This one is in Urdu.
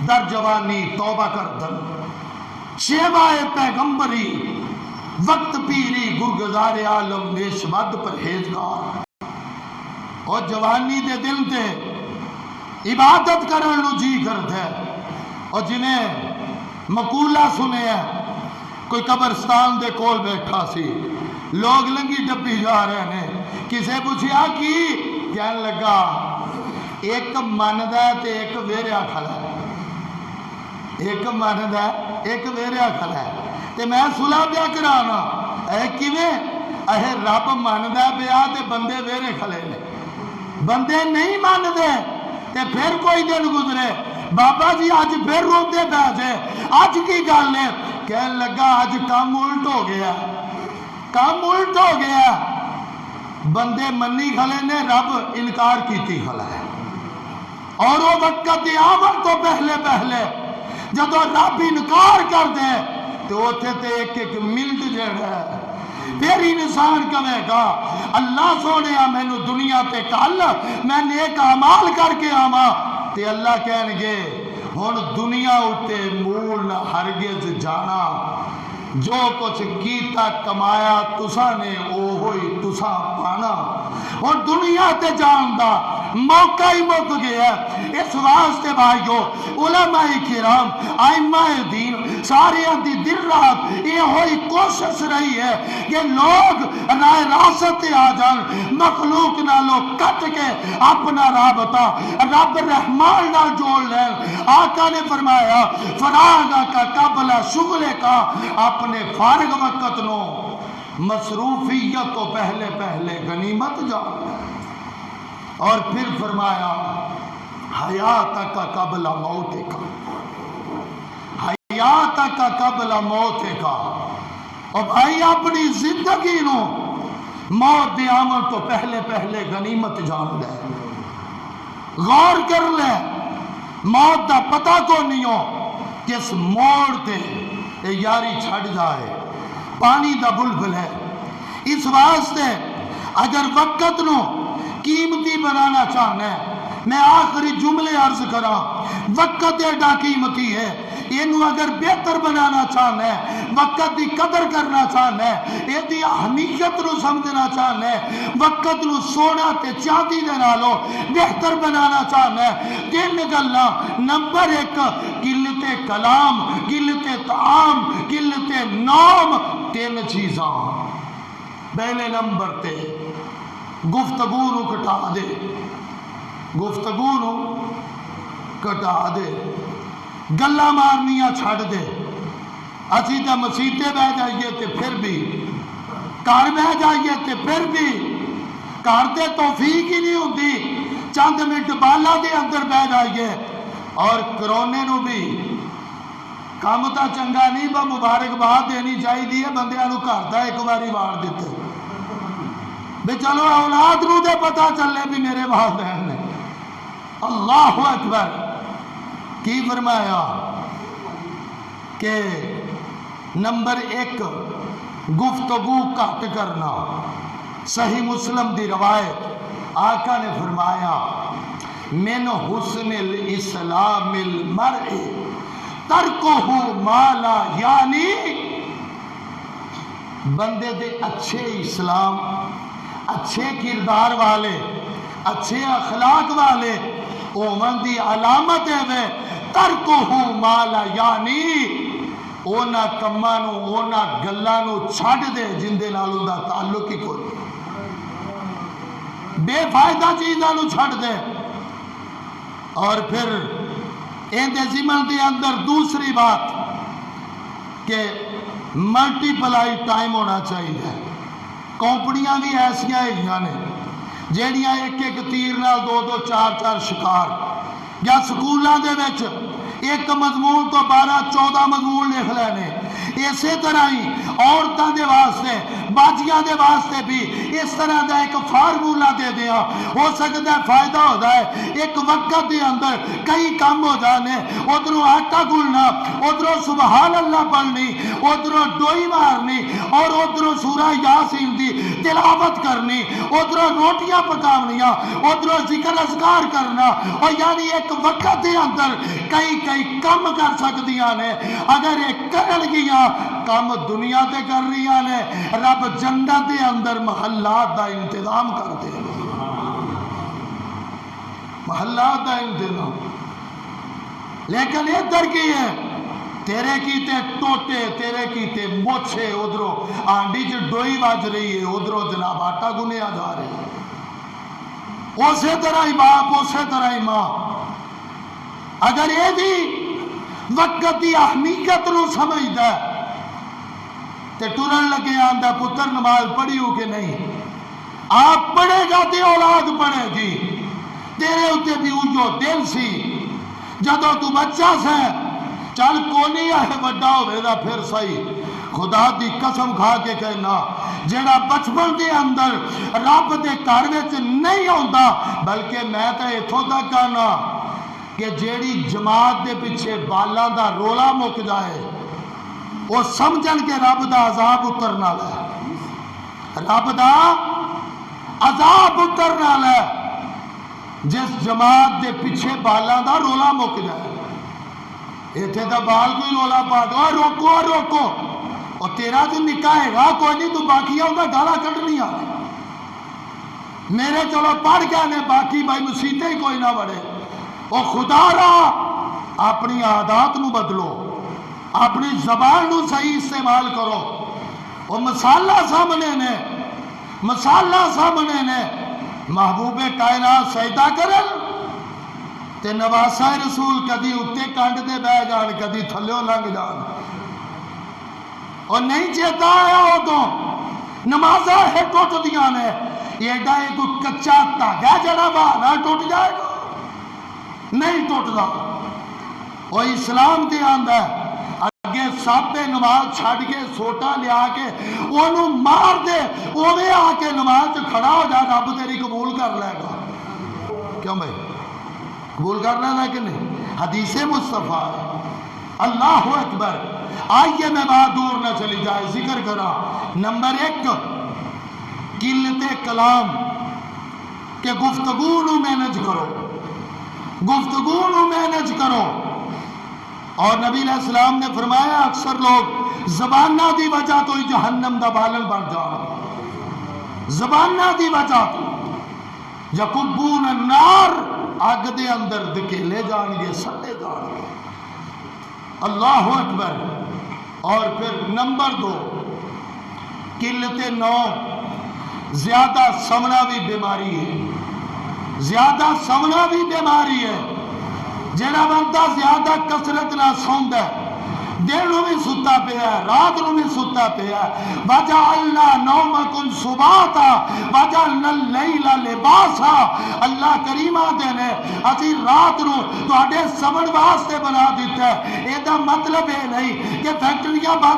در جوانی توبہ کردن، شیوائے پیغمبری وقت پیری گرگزار عالم نیش ود پرہیزگار۔ اور جوانی دے دل تے عبادت کرن نو جی کرتے، اور جنہیں مقولہ سنے ہیں، کوئی قبرستان دے کول بیٹھا سی، لوگ لنگی ڈبی جا رہے ہیں، کسے پوچھیا کی کہنے لگا ایک ماندہ ہے تے ایک ویریا کھلا ہے، ایک ماندہ ہے ایک ویریا کھلا ہے، تے میں صلح پیا کرانا اے کیویں اے رب ماندہ ہے پیا تے بندے ویرے کھلے نے، بندے نہیں ماندے تے پھر کوئی دن گزرے بابا جی آج پھر روتے بیٹھے آج کی گل ہے، کہنے لگا آج کام الٹ ہو گیا، کام الٹ ہو گیا، بندے منی کھلے نے رب انکار کیتی کھلا ہے۔ اور وہ وقت آمد تو پہلے پہلے جب رب انکار کر دے تو اوتھے تے ایک ایک منٹ جڑا ہے، پھر انسان کہے گا اللہ سونے مینو دنیا تے کل میں نیک اعمال کر کے آواں، تے اللہ کہن گے ہن دنیا اتے مول نہ ہرگز جانا، جو کچھ کیتا کمایا تساں نے اوہی تساں پانا، اور دنیا تے جان دا موقع ہی مک گیا ہے۔ اس واسطے بھائیو علماء کرام ائمہ دین سارے دی دل رات یہ ہوئی کوشش رہی ہے کہ لوگ رائے راست آ جان، مخلوق نالو کٹ کے اپنا رابطہ رب رحمان نال جوڑ لیں۔ آقا نے فرمایا فراغ کا قبل شغل کا، اپنے فارغ وقت نو مصروفیت تو پہلے پہلے غنیمت جان لیں۔ اور پھر فرمایا حیات کا قبل موت کا، حیات کا قبل موت کا، اور بھائی اپنی زندگی نو موت دی آمد تو پہلے پہلے غنیمت جان لے، غور کر لے، موت دا پتہ کو نہیں ہو کس موڑ تے یاری چھڑ جائے، پانی دا بلبل ہے۔ اس واسطے اگر وقت نو قیمتی بنانا چاہنا ہے، میں آخری جملے عرض کرا، وقت ایڈا قیمتی ہے، اینو اگر بہتر بنانا چاہنا ہے، وقت دی قدر کرنا چاہنا ہے، یہ دی اہمیت نو سمجھنا چاہنا ہے، وقت نو سونا تے چاندی دے نالو بہتر بنانا چاہنا ہے، تین گلاں، نمبر 1 قلت کلام، قلت طعام، قلت نوم، 3 چیزاں۔ پہلے نمبر تے گفتگو نو کٹا دے، گفتگو نو کٹا دے، گلا مارنیاں چھڑ دے۔ اسی تے مسیتے بہ جائیے تے پھر بھی، کار بہ جائیے تے پھر بھی کارتے توفیق ہی نہیں ہوتی، چند منٹ بالا دے اندر بہ جائیے۔ اور کرونے نو بھی کام تا چنگا نہیں، با مبارکباد دینی چاہیے بندیاں نو گھر دا ایک باری وار دیتے بے، چلو اولاد نو دے پتہ چلے بھی میرے والدین نے۔ اللہ اکبر۔ کی فرمایا کہ نمبر 1 گفتگو کٹ کرنا۔ صحیح مسلم دی روایت، آقا نے فرمایا من حسن الاسلام المرء ترکہ ما لا یعنی، بندے دے اچھے اسلام، اچھے کردار والے، اچھے اخلاق والے اومن دی علامت ہے وے ترکہ ما لا یعنی، اونا کمانو اونا گلانو چھڑ دے جن دے نالوں دا تعلق ہی کوئی، بے فائدہ چیزانو چھڑ دے۔ اور پھر ان دے ضمن دے اندر دوسری بات کہ ملٹی پلائی ٹائم ہونا چاہیے۔ کمپنیاں بھی ایسیاں ہیں نے جیڑیاں ایک ایک تیر نال 2 4 4 شکار، یا سکولاں دے وچ ایک مضمون تو 12 14 مضمون لکھ لینے، اسی طرح ہی عورتوں دے واسطے باجیاں دے واسطے بھی اس طرح دا ایک فارمولا دے دیا، ہو سکتا ہے فائدہ ہوتا ہے، ایک وقت دے اندر کئی کام ہو جانے، ادھروں آٹا گلنا، ادھروں سبحان اللہ پڑھنی، ادھروں ڈوئی مارنی، اور ادھروں سورہ یاسین دی تلاوت کرنی، ادھروں روٹیاں پکاونیاں، ادھروں ذکر اذکار کرنا، اور یعنی ایک وقت دے اندر کئی کم کر سکدیاں نے۔ اگر ایک کرن گیاں کم دنیا تے کر رہی نے، رب جنت دے اندر محلات دا انتظام کر دے، محلات دا انتظام۔ لیکن ادھر کی ہے، تیرے کیتے ٹوٹے، تیرے کیتے موچھے، ادھروں آنڈی چ ڈوئی بج رہی ہے، ادھروں جناب آٹا گنیا جا رہے ہیں۔ اسی طرح ہی باپ، اسی طرح ہی ماں، اگر یہ بھی وقت کی اہمیت نو سمجھدا ہے تے ٹرن لگے آندا پتر نماز پڑھی ہو کہ نہیں؟ آپ پڑھے گا تے اولاد پڑھے گی، تیرے اتنے بھی اوجو دل سی جدو تو بچہ سے چل کونی ہے بڑا ہوئے دا پھر صحیح، خدا دی قسم کھا کے کہنا جیڑا بچپن دے اندر رب دے گھر وچ نہیں ہوندا، بلکہ میں تے اتھوں تک کہنا کہ جیڑی جماعت دے پیچھے بالاں دا رولا مک جائے وہ سمجھن کے رب دا عذاب اترنا لے، رب دا عذاب اترنا لے جس جماعت دے پیچھے بالاں دا رولا مک جائے۔ ایتھے دا بال کوئی رولا پا دو، روکو روکو، اور تیرا جو نکاحے گا کوئی نہیں، تو باقی ہوگا گالا کٹنی آ میرے چلو پڑھ کے نے باقی بھائی مسیطے ہی کوئی نہ بڑھے۔ او خدا را اپنی عادات نو بدلو، اپنی زبان نو صحیح استعمال کرو۔ وہ مسالہ سامنے نے، مسالہ سامنے نے، محبوب کائنات سجدہ کرن تے نواسہ رسول کدی اتے کنڈ دے بہ جان، کدی تھلیوں لنگ جان، اور نہیں چیتا آیا ہو تو نمازہ ہے ٹوٹ دیاں نے، یہ ایڈا ایک کچا تاگا جڑا باہر ٹوٹ جائے گا، نہیں ٹوٹدا۔ وہ اسلام دے آندا ہے اگے سابے نماز چھڑ کے سوٹا لیا کے انہوں مار دے، اوے آ کے نماز کھڑا ہو جا، رب تیری قبول کر لے گا۔ کیوں بھائی قبول کر لینا کہ نہیں؟ حدیث مصطفیٰ اللہ اکبر۔ آئیے میں بات دور نہ چلی جائے، ذکر کرا نمبر 1 قلت کلام کہ گفتگو نو مینج کرو، گفتگو نو مینج کرو۔ اور نبی علیہ السلام نے فرمایا اکثر لوگ زبانہ دی وجہ تو ہی جہنم دا بالن بن جان، زبانہ دی وجہ تو یکبون النار، آگ دے اندر دکیلے جان گے، سٹے جان گے۔ اللہ اکبر۔ اور پھر نمبر 2 قلت نوم، زیادہ سونا بھی بیماری ہے، زیادہ سونا بھی بیماری ہے۔ جڑا بندہ زیادہ کثرت نہ سوندا ہے، دن نو بھی ستا پیا ہے، رات نو بھی ستا پیا ہے۔ وجعلنا نومکم سباتا وجعلنا اللیل لباسا، اللہ کریم آتے نے اسی رات نو تواڈے سمن واسطے بنا دیتا ہے۔ یہ مطلب یہ نہیں کہ فیکٹریاں بند